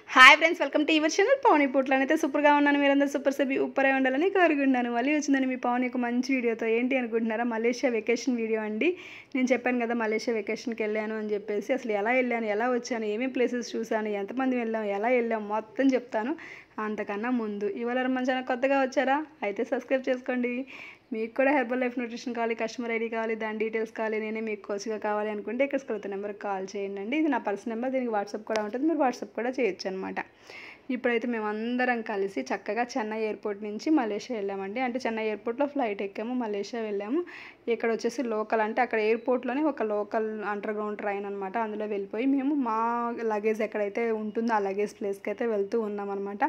Hi friends, welcome to your channel. Pavan పూట్లనైతే సూపర్గా ఉన్నాను. మీరందరూ సూపర్ ఉప్పరే ఉండాలని కోరుకుంటున్నాను. మళ్ళీ వచ్చిందని మీ పవన్ యొక్క మంచి వీడియోతో. ఏంటి అనుకుంటున్నారా? మలేషియా వెకేషన్ వీడియో అండి. నేను చెప్పాను కదా మలేషియా వెకేషన్కి వెళ్ళాను అని చెప్పేసి. అసలు ఎలా వెళ్ళాను, ఎలా వచ్చాను, ఏమేమి ప్లేసెస్ చూశాను, ఎంతమంది వెళ్ళాం, ఎలా వెళ్ళాం మొత్తం చెప్తాను. అంతకన్నా ముందు ఇవాళ మన ఛానల్ కొత్తగా వచ్చారా అయితే సబ్స్క్రైబ్ చేసుకోండి. మీకు కూడా హెర్బల్ లైఫ్ న్యూట్రిషన్ కావాలి, కస్టమర్ ఐడి కావాలి, దాని డీటెయిల్స్ కావాలి, నేనే మీకు కోచ్గా కావాలి అనుకుంటే ఇక్కడ స్క్రోల్ నెంబర్కి కాల్ చేయండి. ఇది నా పర్సనల్ నెంబర్, దీనికి వాట్సాప్ కూడా ఉంటుంది, మీరు వాట్సాప్ కూడా చేయొచ్చు అనమాట. ఇప్పుడైతే మేము అందరం కలిసి చక్కగా చెన్నై ఎయిర్పోర్ట్ నుంచి మలేషియా వెళ్ళామండి. అంటే చెన్నై ఎయిర్పోర్ట్లో ఫ్లైట్ ఎక్కాము, మలేషియా వెళ్ళాము. ఇక్కడ వచ్చేసి లోకల్, అంటే అక్కడ ఎయిర్పోర్ట్లోనే ఒక లోకల్ అండర్ గ్రౌండ్ ట్రైన్ అనమాట. అందులో వెళ్ళిపోయి మేము మా లగేజ్ ఎక్కడైతే ఉంటుందో ఆ లగేజ్ ప్లేస్కి అయితే వెళ్తూ ఉన్నామన్నమాట.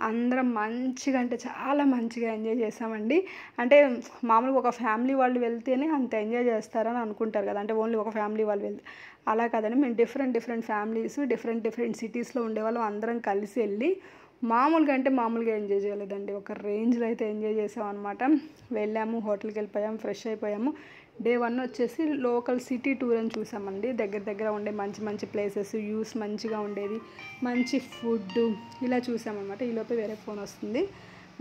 అందరం మంచిగా, అంటే చాలా మంచిగా ఎంజాయ్ చేసామండి. అంటే మామూలుగా ఒక ఫ్యామిలీ వాళ్ళు వెళ్తేనే అంత ఎంజాయ్ చేస్తారని అనుకుంటారు కదా, అంటే ఓన్లీ ఒక ఫ్యామిలీ వాళ్ళు వెళ్తే. అలా కాదండి, మేము డిఫరెంట్ ఫ్యామిలీస్, డిఫరెంట్ సిటీస్లో ఉండేవాళ్ళం అందరం కలిసి వెళ్ళి మామూలుగా ఎంజాయ్ చేయలేదండి. ఒక రేంజ్లో అయితే ఎంజాయ్ చేసామన్నమాట. వెళ్ళాము, హోటల్కి వెళ్ళిపోయాము, ఫ్రెష్ అయిపోయాము. డే 1 వచ్చేసి లోకల్ సిటీ టూర్ అని చూసామండి. దగ్గర ఉండే మంచి ప్లేసెస్, వ్యూస్ మంచిగా ఉండేది, మంచి ఫుడ్ ఇలా చూసామన్నమాట. ఈలోపే వేరే ఫోన్ వస్తుంది.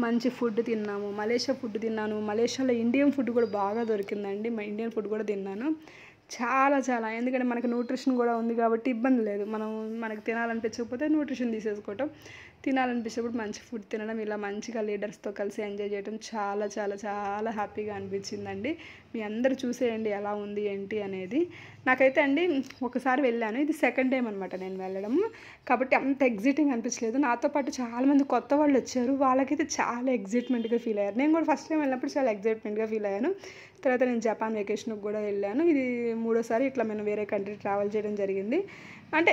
మంచి ఫుడ్ తిన్నాము, మలేషియా ఫుడ్ తిన్నాను. మలేషియాలో ఇండియన్ ఫుడ్ కూడా బాగా దొరికిందండి. ఇండియన్ ఫుడ్ కూడా తిన్నాను. చాలా ఎందుకంటే మనకు న్యూట్రిషన్ కూడా ఉంది కాబట్టి ఇబ్బంది లేదు. మనకు తినాలనిపించకపోతే న్యూట్రిషన్ తీసేసుకోవటం, తినాలనిపించినప్పుడు మంచి ఫుడ్ తినడం, ఇలా మంచిగా లీడర్స్తో కలిసి ఎంజాయ్ చేయడం చాలా హ్యాపీగా అనిపించిందండి. మీ అందరూ చూసేయండి ఎలా ఉంది ఏంటి అనేది. నాకైతే అండి ఒకసారి వెళ్ళాను, ఇది సెకండ్ టైం అనమాట నేను వెళ్ళడం, కాబట్టి అంత ఎగ్జైటింగ్ అనిపించలేదు. నాతో పాటు చాలామంది కొత్త వాళ్ళు వచ్చారు, వాళ్ళకైతే చాలా ఎగ్జైట్మెంట్గా ఫీల్ అయ్యారు. నేను కూడా ఫస్ట్ టైం వెళ్ళినప్పుడు చాలా ఎగ్జైట్మెంట్గా ఫీల్ అయ్యాను. తర్వాత నేను జపాన్ వెకేషన్కి కూడా వెళ్ళాను. ఇది 3వ సారి ఇట్లా నేను వేరే కంట్రీ ట్రావెల్ చేయడం జరిగింది. అంటే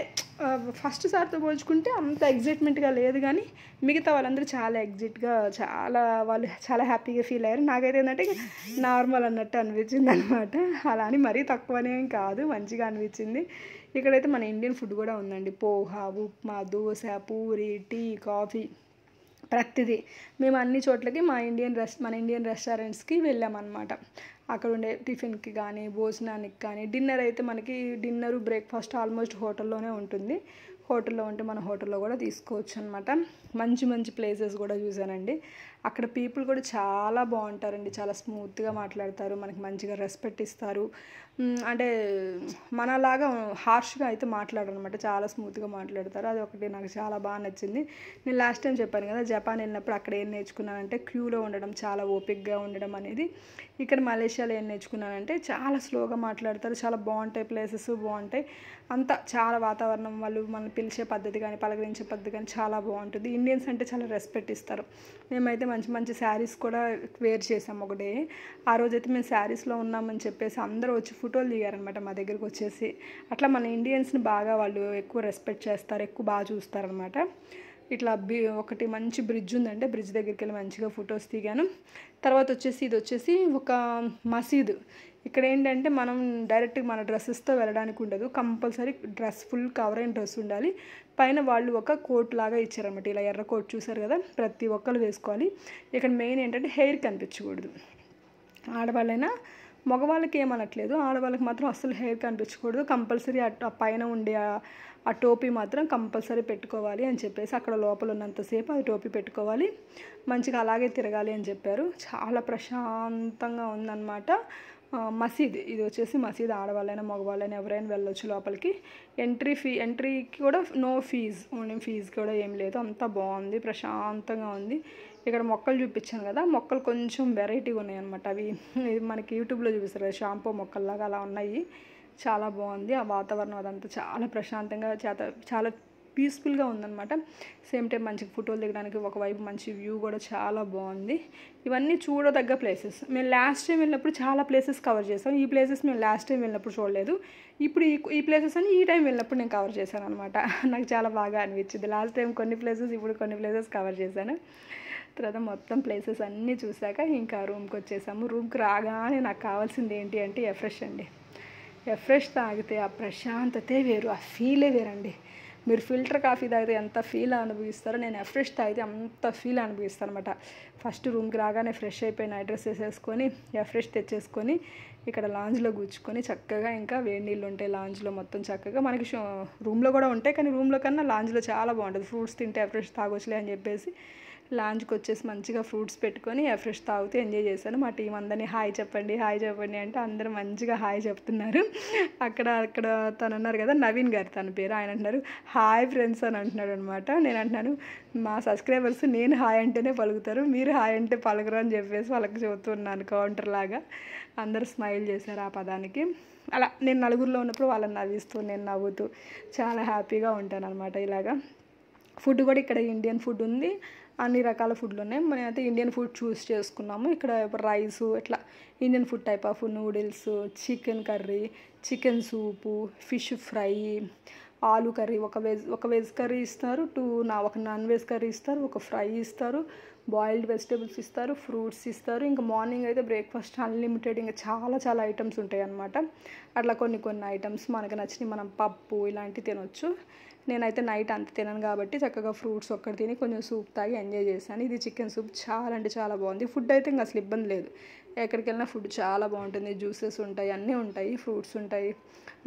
ఫస్ట్ సారితో పోల్చుకుంటే అంత ఎగ్జైట్మెంట్గా లేదు, కానీ మిగతా వాళ్ళందరూ వాళ్ళు చాలా హ్యాపీగా ఫీల్ అయ్యారు. నాకైతే ఏంటంటే నార్మల్ అన్నట్టు అనిపించింది అనమాట. అలా అని మరీ తక్కువనేం కాదు, మంచిగా అనిపించింది. ఇక్కడైతే మన ఇండియన్ ఫుడ్ కూడా ఉందండి. పోహా, ఉప్మా, దోశ, పూరి, టీ, కాఫీ, ప్రతిదీ. మేము అన్ని చోట్లకి మన ఇండియన్ రెస్టారెంట్స్కి వెళ్ళామన్నమాట. అక్కడ ఉండే టిఫిన్కి కానీ, భోజనానికి కానీ, డిన్నర్ అయితే మనకి బ్రేక్ఫాస్ట్ ఆల్మోస్ట్ హోటల్లోనే ఉంటుంది. హోటల్లో ఉంటే మన హోటల్లో కూడా తీసుకోవచ్చు అనమాట. మంచి ప్లేసెస్ కూడా చూసానండి. అక్కడ పీపుల్ కూడా చాలా బాగుంటారండి, చాలా స్మూత్గా మాట్లాడతారు, మనకి మంచిగా రెస్పెక్ట్ ఇస్తారు. అంటే మనలాగా హార్ష్గా అయితే మాట్లాడరు అనమాట, చాలా స్మూత్గా మాట్లాడతారు. అది ఒకటి నాకు చాలా బాగా నచ్చింది. నేను లాస్ట్ టైం చెప్పాను కదా జపాన్ వెళ్ళినప్పుడు అక్కడ ఏం నేర్చుకున్నానంటే క్యూలో ఉండడం, చాలా ఓపిక్గా ఉండడం అనేది. ఇక్కడ మలేషియాలో ఏం నేర్చుకున్నానంటే చాలా స్లోగా మాట్లాడతారు, చాలా బాగుంటాయి, ప్లేసెస్ బాగుంటాయి, అంతా చాలా వాతావరణం, వాళ్ళు మనం పిలిచే పద్ధతి కానీ, పలకరించే పద్ధతి కానీ చాలా బాగుంటుంది. ఇండియన్స్ అంటే చాలా రెస్పెక్ట్ ఇస్తారు. మేమైతే మంచి శారీస్ కూడా వేర్ చేసాము ఒక డే. ఆ రోజైతే మేము శారీస్లో ఉన్నామని చెప్పేసి అందరూ వచ్చి ఫోటోలు దిగారనమాట మా దగ్గరికి వచ్చేసి. అట్లా మన ఇండియన్స్ని బాగా వాళ్ళు ఎక్కువ రెస్పెక్ట్ చేస్తారు, ఎక్కువ బాగా చూస్తారనమాట. ఇట్లా ఒకటి మంచి బ్రిడ్జ్ ఉందంటే బ్రిడ్జ్ దగ్గరికి వెళ్ళి మంచిగా ఫొటోస్ దిగాను. తర్వాత ఇది వచ్చేసి ఒక మసీదు. ఇక్కడ ఏంటంటే మనం డైరెక్ట్గా మన డ్రెస్సెస్తో వెళ్ళడానికి ఉండదు, కంపల్సరీ ఫుల్ కవర్ అయిన డ్రెస్ ఉండాలి. పైన వాళ్ళు ఒక కోట్ లాగా ఇచ్చారనమాట, ఇలా ఎర్ర కోట్ చూసారు కదా, ప్రతి ఒక్కరు వేసుకోవాలి. ఇక్కడ మెయిన్ ఏంటంటే హెయిర్ కనిపించకూడదు. ఆడవాళ్ళైనా మగవాళ్ళకి ఏమనట్లేదు, ఆడవాళ్ళకి మాత్రం అస్సలు హెయిర్ కనిపించకూడదు. కంపల్సరీ ఆ పైన ఉండే ఆ టోపీ మాత్రం కంపల్సరీ పెట్టుకోవాలి అని చెప్పేసి, అక్కడ లోపల ఉన్నంతసేపు అది టోపీ పెట్టుకోవాలి, మంచిగా అలాగే తిరగాలి అని చెప్పారు. చాలా ప్రశాంతంగా ఉందన్నమాట. మసీద్ ఇది వచ్చేసి మసీద్, ఆడవాళ్ళైనా మగవాళ్ళైనా ఎవరైనా వెళ్ళొచ్చు లోపలికి. ఎంట్రీకి కూడా నో ఫీజ్, ఓన్లీ ఫీజు కూడా ఏం లేదు. అంతా బాగుంది, ప్రశాంతంగా ఉంది. ఇక్కడ మొక్కలు చూపించాను కదా, మొక్కలు కొంచెం వెరైటీగా ఉన్నాయి అనమాట. అవి మనకి యూట్యూబ్లో చూపిస్తారు కదా, షాంపూ మొక్కల్లాగా అలా ఉన్నాయి. చాలా బాగుంది ఆ వాతావరణం, అదంతా చాలా ప్రశాంతంగా, చాలా పీస్ఫుల్గా ఉందన్నమాట. సేమ్ టైం మంచిగా ఫోటోలు దిగడానికి ఒకవైపు మంచి వ్యూ కూడా చాలా బాగుంది. ఇవన్నీ చూడదగ్గ ప్లేసెస్. మేము లాస్ట్ టైం వెళ్ళినప్పుడు చాలా ప్లేసెస్ కవర్ చేసాం. ఈ ప్లేసెస్ మేము లాస్ట్ టైం వెళ్ళినప్పుడు చూడలేదు. ఇప్పుడు ఈ ప్లేసెస్ అని ఈ టైం వెళ్ళినప్పుడు నేను కవర్ చేశాను అనమాట. నాకు చాలా బాగా అనిపించింది. లాస్ట్ టైం కొన్ని ప్లేసెస్, ఇప్పుడు కొన్ని ప్లేసెస్ కవర్ చేశాను. తర్వాత మొత్తం ప్లేసెస్ అన్నీ చూశాక ఇంకా రూమ్కి వచ్చేసాము. రూమ్కి రాగానే నాకు కావాల్సింది ఏంటి అంటే ఎఫ్రెష్ అండి. ఎఫ్రెష్ తాగితే ఆ ప్రశాంతతే వేరు, ఆ ఫీలే వేరండి. మీరు ఫిల్టర్ కాఫీ తాగితే ఎంత ఫీల్ అనుభవిస్తారో, నేను ఎఫ్రెష్ తాగితే అంత ఫీల్ అనుభవిస్తాను అనమాట. ఫస్ట్ రూమ్కి రాగానే ఫ్రెష్ అయిపోయి నైట్ డ్రెస్ వేసేసుకొని ఎఫ్రెష్ తెచ్చేసుకొని ఇక్కడ లాంజ్లో కూర్చుకొని చక్కగా ఇంకా వేడి నీళ్ళు ఉంటాయి లాంజ్లో మొత్తం చక్కగా మనకి రూమ్లో కూడా ఉంటాయి, కానీ రూమ్లో కన్నా లాంజ్లో చాలా బాగుంటుంది. ఫ్రూట్స్ తింటే ఫ్రెష్ తాగొచ్చులే అని చెప్పేసి లాంజ్కి వచ్చేసి మంచిగా ఫ్రూట్స్ పెట్టుకొని ఫ్రెష్ తాగుతూ ఎంజాయ్ చేశాను. మా టీం అందరినీ హాయ్ చెప్పండి అంటే అందరూ మంచిగా హాయ్ చెప్తున్నారు. అక్కడ తను అన్నారు కదా నవీన్ గారు తన పేరు, ఆయన అంటున్నారు హాయ్ ఫ్రెండ్స్ అని అంటున్నాడు అనమాట. నేను అంటున్నాను మా సబ్స్క్రైబర్స్ నేను హాయ్ అంటేనే పలుకుతారు, మీరు హాయ్ అంటే పలకరు అని చెప్పేసి వాళ్ళకి చెబుతున్నాను కౌంటర్ లాగా. అందరూ స్మైల్ చేశారు ఆ పదానికి. అలా నేను నలుగురిలో ఉన్నప్పుడు వాళ్ళని నవ్విస్తూ నేను నవ్వుతూ చాలా హ్యాపీగా ఉంటాను అనమాట. ఇలాగా ఫుడ్ కూడా ఇక్కడ ఇండియన్ ఫుడ్ ఉంది, అన్ని రకాల ఫుడ్లు ఉన్నాయి. మనమైతే ఇండియన్ ఫుడ్ చూస్ చేసుకున్నాము. ఇక్కడ రైసు ఇట్లా Indian food type of noodles, chicken curry, chicken soup, fish fry, ఆలు కర్రీ, ఒక వెజ్ కర్రీ ఇస్తారు, ఒక నాన్ వెజ్ కర్రీ ఇస్తారు, ఒక ఫ్రై ఇస్తారు, బాయిల్డ్ వెజిటేబుల్స్ ఇస్తారు, ఫ్రూట్స్ ఇస్తారు. ఇంకా మార్నింగ్ అయితే బ్రేక్ఫాస్ట్ అన్లిమిటెడ్, ఇంకా చాలా ఐటమ్స్ ఉంటాయి అన్నమాట. అట్లా కొన్ని ఐటమ్స్ మనకు నచ్చినవి మనం పప్పు ఇలాంటివి తినొచ్చు. నేనైతే నైట్ అంత తినను కాబట్టి చక్కగా ఫ్రూట్స్ ఒక్కటి తిని కొంచెం సూప్ తాగి ఎంజాయ్ చేశాను. ఇది చికెన్ సూప్ చాలా అంటే చాలా బాగుంది. ఫుడ్ అయితే ఇంకా అసలు ఇబ్బంది లేదు, ఎక్కడికి వెళ్ళినా ఫుడ్ చాలా బాగుంటుంది. జ్యూసెస్ ఉంటాయి, అన్నీ ఉంటాయి, ఫ్రూట్స్ ఉంటాయి,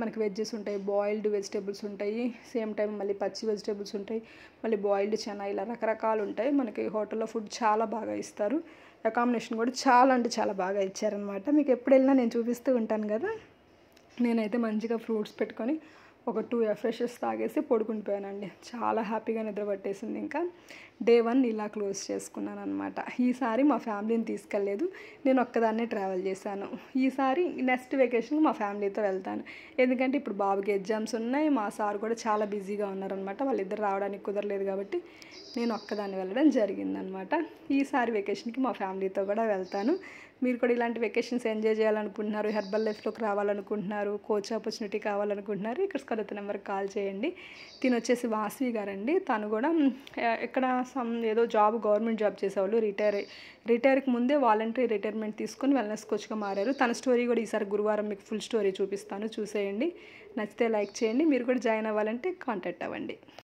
మనకి వెజ్జెస్ ఉంటాయి, బాయిల్డ్ వెజిటేబుల్స్ ఉంటాయి, సేమ్ టైం మళ్ళీ పచ్చి వెజిటేబుల్స్ ఉంటాయి, మళ్ళీ బాయిల్డ్ చెనా, ఇలా రకరకాలు ఉంటాయి. మనకి హోటల్లో ఫుడ్ చాలా బాగా ఇస్తారు. అకామిడేషన్ కూడా చాలా అంటే చాలా బాగా ఇచ్చారనమాట. మీకు ఎప్పుడు వెళ్ళినా నేను చూపిస్తూ ఉంటాను కదా. నేనైతే మంచిగా ఫ్రూట్స్ పెట్టుకొని ఒక 2 ఫ్రెషెస్ తాగేసి పడుకుండిపోయానండి. చాలా హ్యాపీగా నిద్ర పట్టేసింది. ఇంకా డే 1 ఇలా క్లోజ్ చేసుకున్నాను అనమాట. ఈసారి మా ఫ్యామిలీని తీసుకెళ్ళలేదు, నేను ఒక్కదాన్నే ట్రావెల్ చేశాను. ఈసారి నెక్స్ట్ వెకేషన్కి మా ఫ్యామిలీతో వెళ్తాను, ఎందుకంటే ఇప్పుడు బాబుకి ఎగ్జామ్స్ ఉన్నాయి, మా సార్ కూడా చాలా బిజీగా ఉన్నారనమాట. వాళ్ళిద్దరు రావడానికి కుదరలేదు కాబట్టి నేను ఒక్కదాన్ని వెళ్ళడం జరిగిందనమాట. ఈసారి వెకేషన్కి మా ఫ్యామిలీతో కూడా వెళ్తాను. మీరు కూడా ఇలాంటి వెకేషన్స్ ఎంజాయ్ చేయాలనుకుంటున్నారు, హెర్బల్ లైఫ్లోకి రావాలనుకుంటున్నారు, కోచ్ ఆపర్చునిటీ కావాలనుకుంటున్నారు, ఇక్కడ స్కరత నెంబర్కి కాల్ చేయండి. తిను వచ్చేసి వాసవి గారండి. తను కూడా ఇక్కడ ఏదో జాబ్, గవర్నమెంట్ జాబ్ చేసేవాళ్ళు, రిటైర్కి ముందే వాలంటరీ రిటైర్మెంట్ తీసుకొని వెల్నెస్ కోచ్గా మారారు. తన స్టోరీ కూడా ఈసారి గురువారం మీకు ఫుల్ స్టోరీ చూపిస్తాను, చూసేయండి. నచ్చితే లైక్ చేయండి. మీరు కూడా జాయిన్ అవ్వాలంటే కాంటాక్ట్ అవ్వండి.